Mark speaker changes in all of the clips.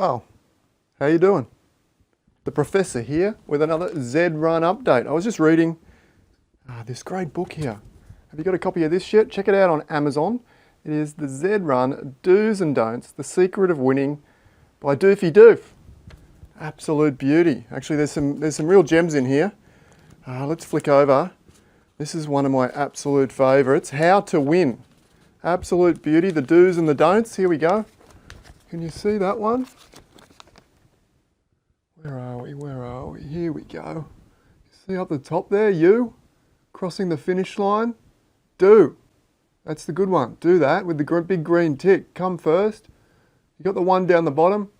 Speaker 1: Oh, how you doing? The Professor here with another ZED Run update. I was just reading this great book here. Have you got a copy of this yet? Check it out on Amazon. It is the ZED Run Do's and Don'ts, The Secret of Winning by Doofy Doof. Absolute beauty. Actually, there's some real gems in here. Let's flick over. This is one of my absolute favourites. How to Win. Absolute beauty. The do's and the don'ts. Here we go. Can you see that one? Where are we? Where are we? Here we go. See up the top there? You crossing the finish line. Do. That's the good one. Do that with the big green tick. Come first. You got the one down the bottom.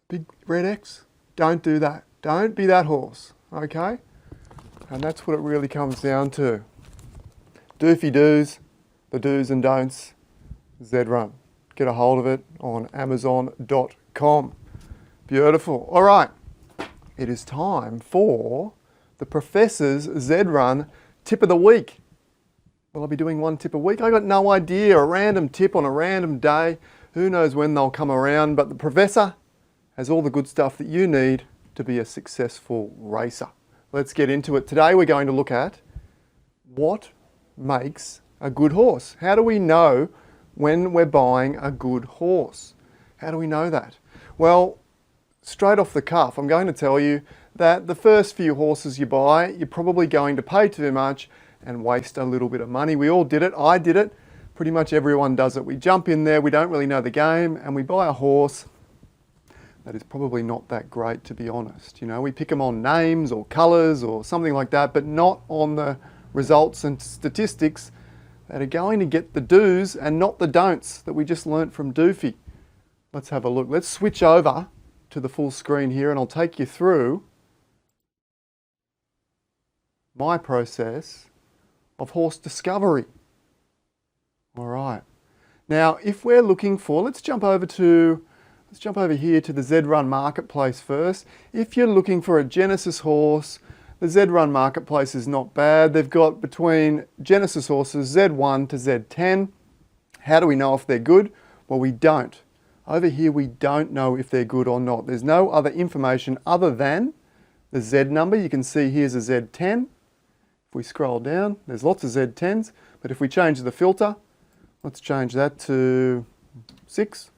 Speaker 1: Big red X. Don't do that. Don't be that horse. Okay? And that's what it really comes down to. Doofy do's, the do's and don'ts, ZED Run. Get a hold of it on Amazon.com. Beautiful. All right. It is time for the Professor's ZED Run Tip of the Week. Will I be doing one tip a week? I got no idea. A random tip on a random day. Who knows when they'll come around, but the Professor has all the good stuff that you need to be a successful racer. Let's get into it. Today we're going to look at what makes a good horse. How do we know when we're buying a good horse? How do we know that? Well, straight off the cuff, I'm going to tell you that the first few horses you buy, you're probably going to pay too much and waste a little bit of money. We all did it. I did it. Pretty much everyone does it. We jump in there, we don't really know the game, and we buy a horse that is probably not that great, to be honest. You know, we pick them on names or colours or something like that, but not on the results and statistics that are going to get the do's and not the don'ts that we just learnt from Doofy. Let's have a look. Let's switch over to the full screen here and I'll take you through my process of horse discovery. All right. Now, if we're looking for, let's jump over here to the ZED Run Marketplace first. If you're looking for a Genesis horse, the ZED Run Marketplace is not bad. They've got between Genesis horses Z1 to Z10. How do we know if they're good? Well, we don't. Over here, we don't know if they're good or not. There's no other information other than the Z number. You can see here's a Z10. If we scroll down, there's lots of Z10s. But if we change the filter, let's change that to 6.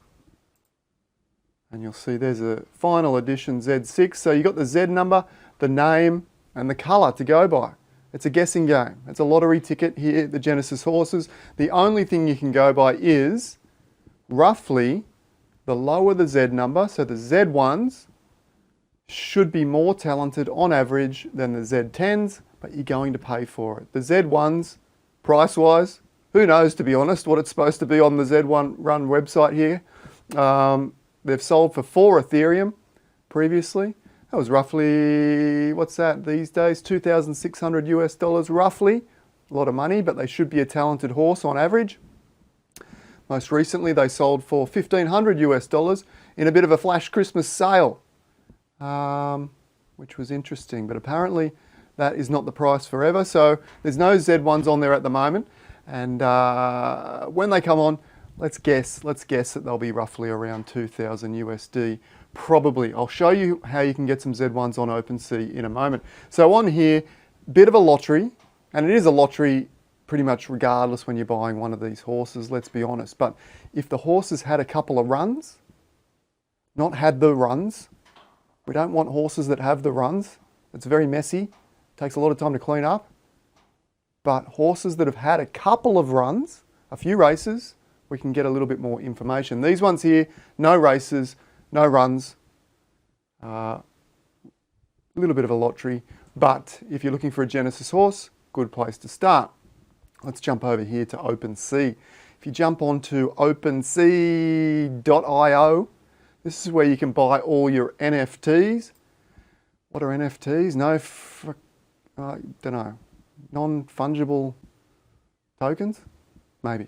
Speaker 1: And you'll see there's a final edition Z6. So you've got the Z number, the name, and the colour to go by. It's a guessing game. It's a lottery ticket here at the Genesis horses. The only thing you can go by is roughly the lower the Z number, so the Z1s should be more talented on average than the Z10s, but you're going to pay for it. The Z1s, price-wise, who knows, to be honest, what it's supposed to be on the ZED Run website here. They've sold for 4 Ethereum previously. That was roughly, what's that these days? $2,600 US, roughly. A lot of money, but they should be a talented horse on average. Most recently, they sold for $1,500 US in a bit of a flash Christmas sale, which was interesting. But apparently, that is not the price forever. So there's no Z1s on there at the moment. And when they come on, let's guess that they'll be roughly around 2,000 USD. Probably. I'll show you how you can get some Z1s on OpenSea in a moment. So on here, bit of a lottery, and it is a lottery pretty much regardless when you're buying one of these horses, let's be honest. But if the horse has had a couple of runs, not had the runs, we don't want horses that have the runs. It's very messy, takes a lot of time to clean up. But horses that have had a couple of runs, a few races, we can get a little bit more information. These ones here, no races, no runs, a little bit of a lottery, but if you're looking for a Genesis horse, good place to start. Let's jump over here to OpenSea. If you jump onto OpenSea.io, this is where you can buy all your NFTs. What are NFTs? I don't know, non-fungible tokens? Maybe.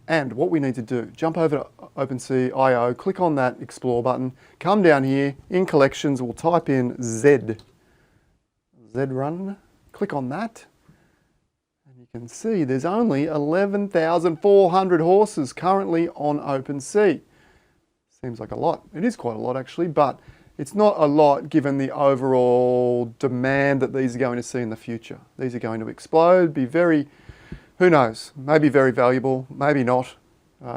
Speaker 1: And what we need to do, jump over to OpenSea.io, click on that Explore button, come down here, in Collections, we'll type in ZED Run, click on that, and you You can see there's only 11,400 horses currently on OpenSea. Seems like a lot. It is quite a lot actually, but it's not a lot given the overall demand that these are going to see in the future. These are going to explode, be very, who knows, maybe very valuable, maybe not.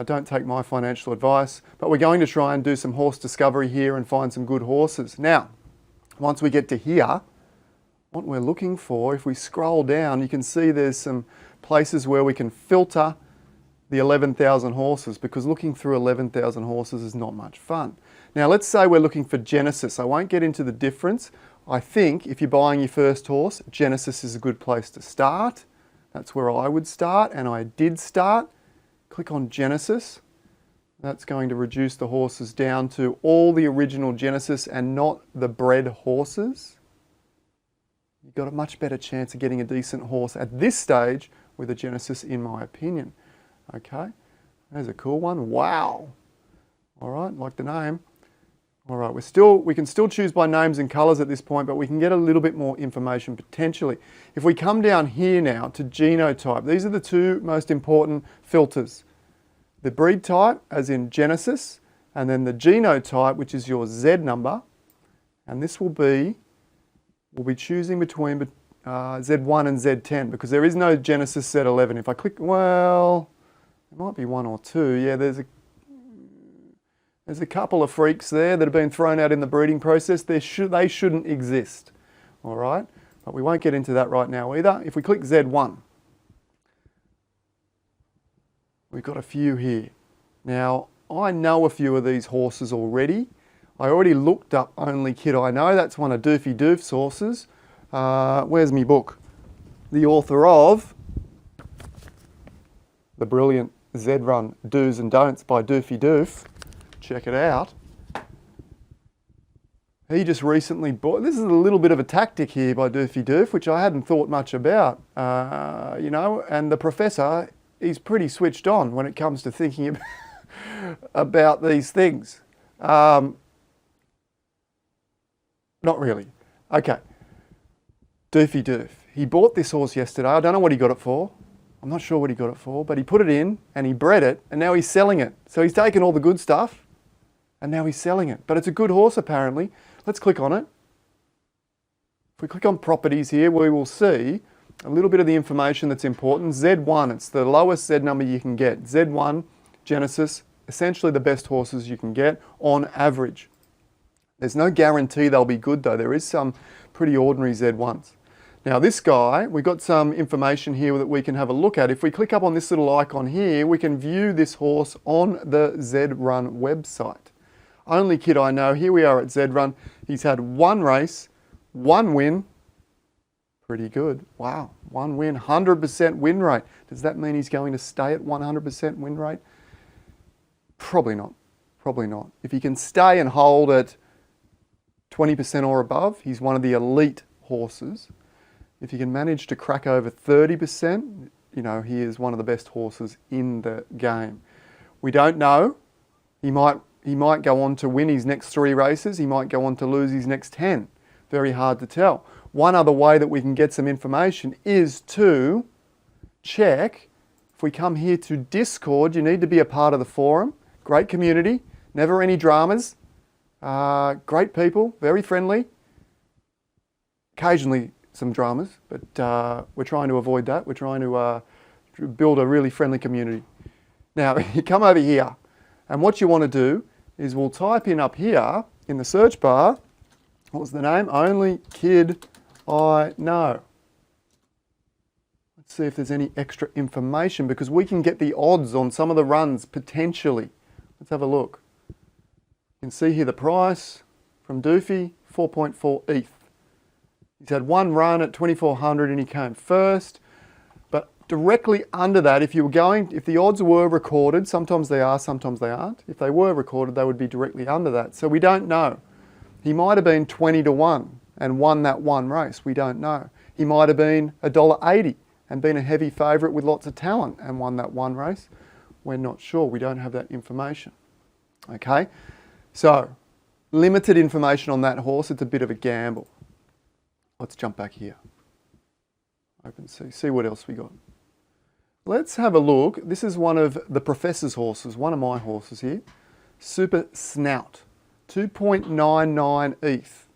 Speaker 1: Don't take my financial advice, but we're going to try and do some horse discovery here and find some good horses. Now, once we get to here, what we're looking for, if we scroll down, you can see there's some places where we can filter the 11,000 horses, because looking through 11,000 horses is not much fun. Now let's say we're looking for Genesis. I won't get into the difference. I think if you're buying your first horse, Genesis is a good place to start. That's where I would start, and I did start. Click on Genesis. That's going to reduce the horses down to all the original Genesis and not the bred horses. You've got a much better chance of getting a decent horse at this stage with a Genesis, in my opinion. Okay, there's a cool one. Wow. All right, like the name. All right, we can still choose by names and colours at this point, but we can get a little bit more information potentially. If we come down here now to genotype, these are the two most important filters. The breed type, as in Genesis, and then the genotype, which is your Z number. And this will be, we'll be choosing between Z1 and Z10, because there is no Genesis Z11. If I click, well, there might be one or two. Yeah, there's a couple of freaks there that have been thrown out in the breeding process. They shouldn't exist, all right? But we won't get into that right now either. If we click Z1, we've got a few here. Now, I know a few of these horses already. I already looked up Only Kid I Know. That's one of Doofy Doof's horses. Where's me book? The author of the brilliant ZED Run Do's and Don'ts by Doofy Doof. Check it out. He just recently bought, this is a little bit of a tactic here by Doofy Doof, which I hadn't thought much about, you know, and the professor, he's pretty switched on when it comes to thinking about these things. Not really. Okay. Doofy Doof. He bought this horse yesterday. I don't know what he got it for. I'm not sure what he got it for, but he put it in and he bred it and now he's selling it. So he's taken all the good stuff and now he's selling it. But it's a good horse apparently. Let's click on it. If we click on properties here, we will see a little bit of the information that's important. Z1, it's the lowest Z number you can get. Z1, Genesis, essentially the best horses you can get on average. There's no guarantee they'll be good though. There is some pretty ordinary Z1s. Now this guy, we've got some information here that we can have a look at. If we click up on this little icon here, we can view this horse on the ZED Run website. Only Kid I Know, here we are at ZED Run. He's had one race, one win. Pretty good. Wow, one win, 100% win rate. Does that mean he's going to stay at 100% win rate? Probably not, probably not. If he can stay and hold at 20% or above, he's one of the elite horses. If he can manage to crack over 30%, you know, he is one of the best horses in the game. We don't know. He might go on to win his next 3 races. He might go on to lose his next 10. Very hard to tell. One other way that we can get some information is to check. If we come here to Discord, you need to be a part of the forum. Great community, never any dramas. Great people, very friendly. Occasionally some dramas, but we're trying to avoid that. We're trying to build a really friendly community. Now, you come over here, and what you want to do is we'll type in up here in the search bar, what was the name? Only Kid I Know. Let's see if there's any extra information, because we can get the odds on some of the runs potentially. Let's have a look. You can see here the price from Doofy, 4.4 ETH. He's had one run at 2,400 and he came first. But directly under that, if the odds were recorded, sometimes they are, sometimes they aren't. If they were recorded, they would be directly under that. So we don't know. He might have been 20 to 1 and won that one race. We don't know. He might have been $1.80 and been a heavy favourite with lots of talent and won that one race. We're not sure. We don't have that information. Okay? So, limited information on that horse. It's a bit of a gamble. Let's jump back here. OpenSea. See what else we got. let's have a look. This is one of the professor's horses, one of my horses here. Super Snout, 2.99 ETH.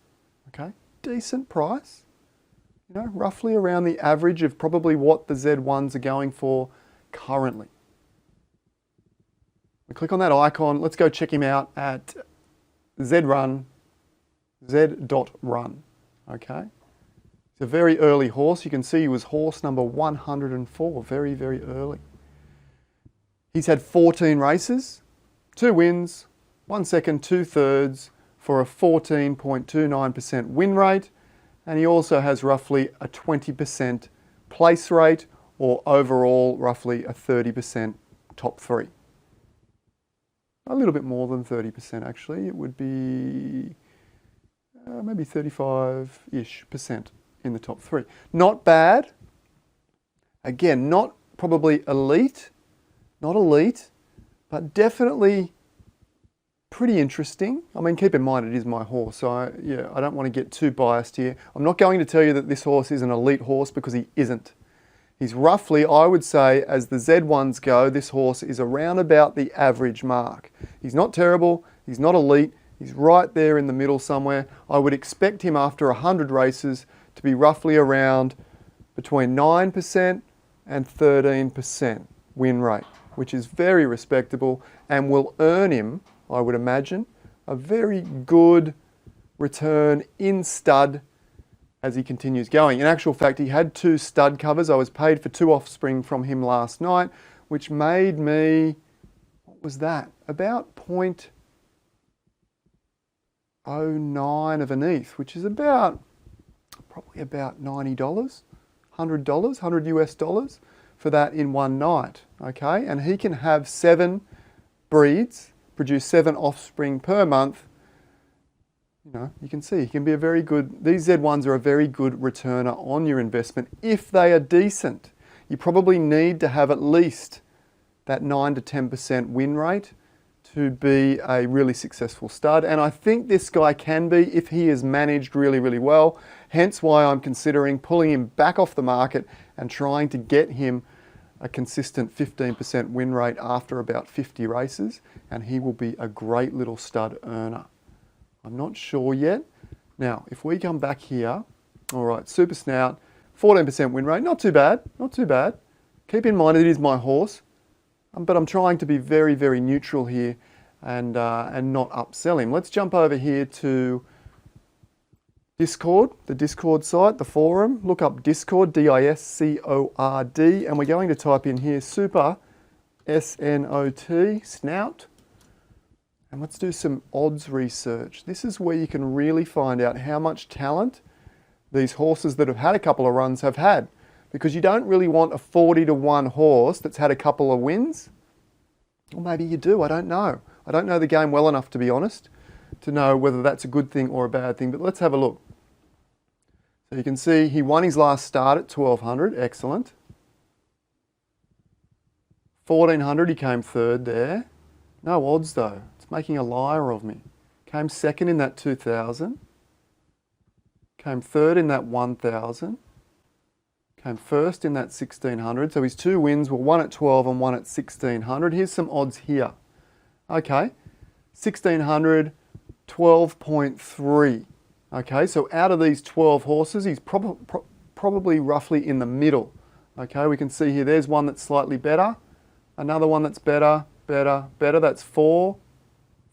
Speaker 1: Okay, decent price. You know, roughly around the average of probably what the Z1s are going for currently. We click on that icon. Let's go check him out at ZED Run, Z.Run. Okay. It's a very early horse. You can see he was horse number 104, very, very early. He's had 14 races, 2 wins, 1 second, 2 thirds for a 14.29% win rate. And he also has roughly a 20% place rate, or overall roughly a 30% top 3. A little bit more than 30% actually. It would be maybe 35-ish% in the top 3. Not bad. Again, not probably elite, not elite, but definitely pretty interesting. I mean, keep in mind it is my horse, so I don't want to get too biased here. I'm not going to tell you that this horse is an elite horse, because he isn't. He's roughly, I would say, as the Z1s go, this horse is around about the average mark. He's not terrible, he's not elite, he's right there in the middle somewhere. I would expect him after 100 races to be roughly around between 9% and 13% win rate, which is very respectable and will earn him, I would imagine, a very good return in stud as he continues going. In actual fact, he had 2 stud covers. I was paid for 2 offspring from him last night, which made me, what was that? About 0.09 of an ETH, which is about, probably about $90, $100, 100 US dollars for that in one night, okay? And he can have 7 breeds, produce 7 offspring per month. You know, you can see he can be a very good, these Z1s are a very good returner on your investment if they are decent. You probably need to have at least that 9 to 10% win rate to be a really successful stud. And I think this guy can be if he is managed really, really well. Hence why I'm considering pulling him back off the market and trying to get him a consistent 15% win rate after about 50 races. And he will be a great little stud earner. I'm not sure yet. Now, if we come back here, all right, Super Snout, 14% win rate, not too bad, not too bad. Keep in mind it is my horse, but I'm trying to be very, very neutral here and not upsell him. Let's jump over here to Discord, the Discord site, the forum. Look up Discord, D-I-S-C-O-R-D, and we're going to type in here Super, S-N-O-T, Snout. And let's do some odds research. This is where you can really find out how much talent these horses that have had a couple of runs have had. Because you don't really want a 40-to-1 horse that's had a couple of wins. Or maybe you do, I don't know. I don't know the game well enough, to be honest, to know whether that's a good thing or a bad thing. But let's have a look. So you can see he won his last start at 1200, excellent. 1400, he came 3rd there. No odds though. Making a liar of me. Came 2nd in that 2000. Came 3rd in that 1000. Came 1st in that 1600. So his 2 wins were 1 at 12 and 1 at 1600. Here's some odds here. Okay, 1600, 12.3. Okay, so out of these 12 horses, he's probably roughly in the middle. Okay, we can see here, there's one that's slightly better. Another one that's better, better, better. That's 4.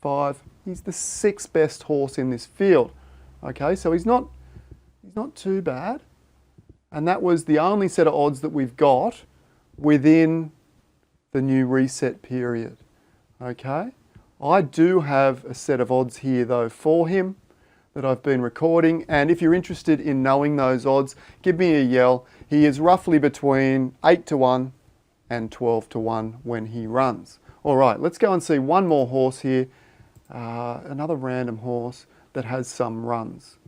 Speaker 1: 5. He's the 6th best horse in this field. Okay, so he's not too bad. And that was the only set of odds that we've got within the new reset period. Okay, I do have a set of odds here though for him that I've been recording, and if you're interested in knowing those odds, give me a yell. He is roughly between 8-to-1 and 12-to-1 when he runs. All right, let's go and see one more horse here. Another random horse that has some runs.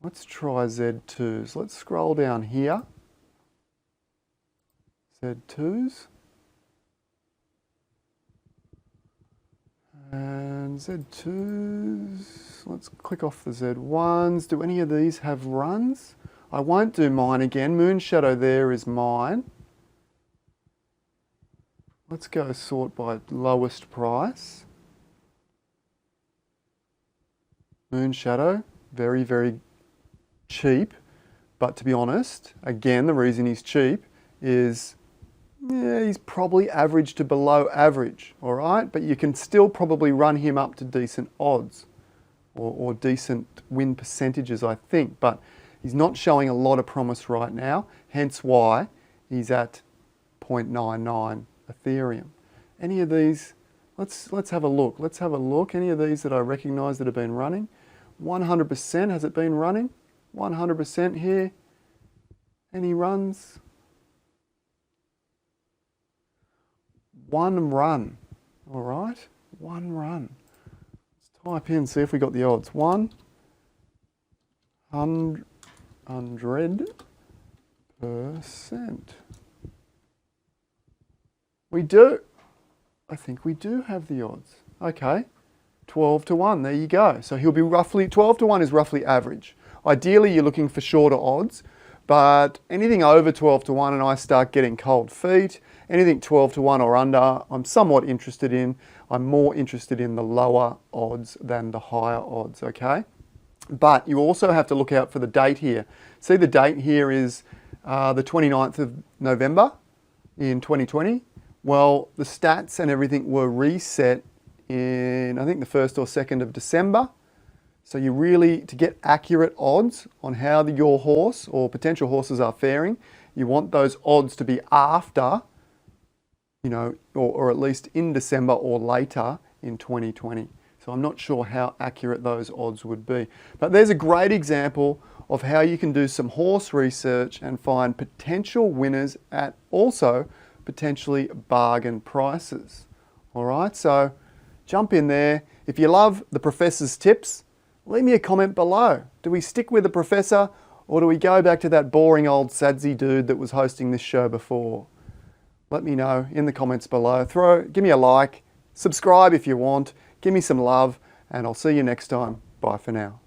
Speaker 1: Let's try Z2s. Let's scroll down here. Z2s. And Z2s. Let's click off the Z1s. Do any of these have runs? I won't do mine again. Moon Shadow there is mine. Let's go sort by lowest price. Moon Shadow, very, very cheap. But to be honest, again, the reason he's cheap is, yeah, he's probably average to below average, all right? But you can still probably run him up to decent odds or decent win percentages, I think. But he's not showing a lot of promise right now, hence why he's at 0.99 Ethereum. Any of these, let's have a look. Let's have a look. Any of these that I recognise that have been running? 100%, has it been running? 100% here. Any runs? One run. All right, one run. Let's type in, see if we got the odds. 100%. We do. I think we do have the odds. Okay, 12 to 1, there you go. So he'll be roughly, 12 to 1 is roughly average. Ideally, you're looking for shorter odds, but anything over 12 to 1 and I start getting cold feet, anything 12 to 1 or under, I'm somewhat interested in. I'm more interested in the lower odds than the higher odds, okay? But you also have to look out for the date here. See, the date here is the 29th of November in 2020. Well, the stats and everything were reset in, I think, the 1st or 2nd of December. So you really, to get accurate odds on how your horse or potential horses are faring, you want those odds to be after, you know, or at least in December or later in 2020. So I'm not sure how accurate those odds would be. But there's a great example of how you can do some horse research and find potential winners at also potentially bargain prices. All right, so jump in there. If you love the professor's tips, leave me a comment below. Do we stick with the professor or do we go back to that boring old Sadsy dude that was hosting this show before? Let me know in the comments below. Give me a like, subscribe if you want, give me some love, and I'll see you next time. Bye for now.